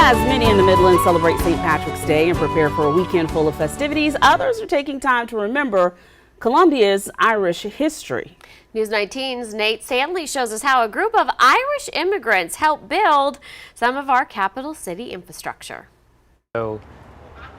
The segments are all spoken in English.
As many in the Midlands celebrate St. Patrick's Day and prepare for a weekend full of festivities, others are taking time to remember Columbia's Irish history. News 19's Nate Sandley shows us how a group of Irish immigrants helped build some of our capital city infrastructure. So,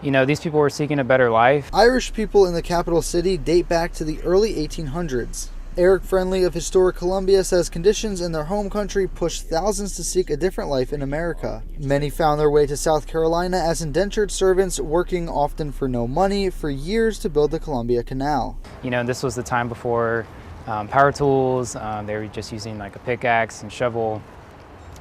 these people were seeking a better life. Irish people in the capital city date back to the early 1800s. Eric Friendly of Historic Columbia says conditions in their home country pushed thousands to seek a different life in America. Many found their way to South Carolina as indentured servants, working often for no money for years to build the Columbia Canal. This was the time before power tools. They were just using like a pickaxe and shovel.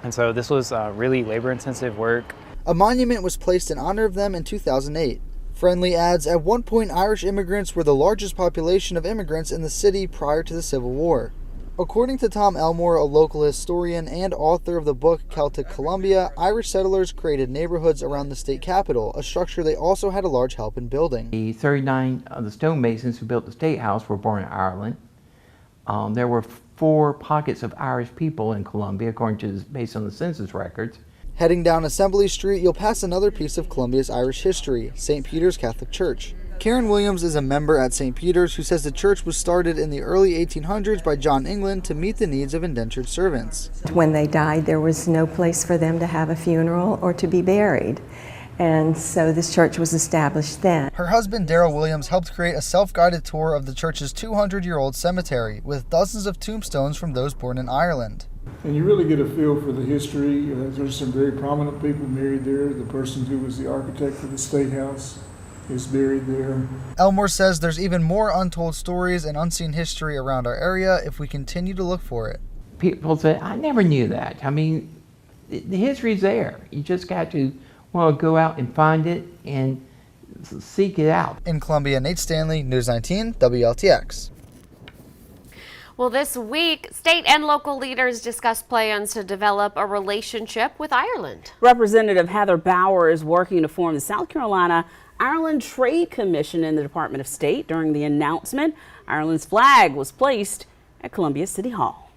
And so this was really labor-intensive work. A monument was placed in honor of them in 2008. Friendly adds, at one point Irish immigrants were the largest population of immigrants in the city prior to the Civil War. According to Tom Elmore, a local historian and author of the book Celtic Columbia, Irish settlers created neighborhoods around the state capitol, a structure they also had a large help in building. The 39 of the stonemasons who built the State House were born in Ireland. There were 4 pockets of Irish people in Columbia, based on the census records. Heading down Assembly Street, you'll pass another piece of Columbia's Irish history, St. Peter's Catholic Church. Karen Williams is a member at St. Peter's who says the church was started in the early 1800s by John England to meet the needs of indentured servants. When they died, there was no place for them to have a funeral or to be buried. And so this church was established then. Her husband, Darrell Williams, helped create a self-guided tour of the church's 200-year-old cemetery with dozens of tombstones from those born in Ireland. And you really get a feel for the history. There's some very prominent people buried there. The person who was the architect for the State House is buried there. Elmore says there's even more untold stories and unseen history around our area if we continue to look for it. People say, I never knew that. I mean, the history's there. You just got to go out and find it and seek it out. In Columbia, Nate Stanley, News 19, WLTX. Well, this week, state and local leaders discussed plans to develop a relationship with Ireland. Representative Heather Bauer is working to form the South Carolina Ireland Trade Commission in the Department of State. During the announcement, Ireland's flag was placed at Columbia City Hall.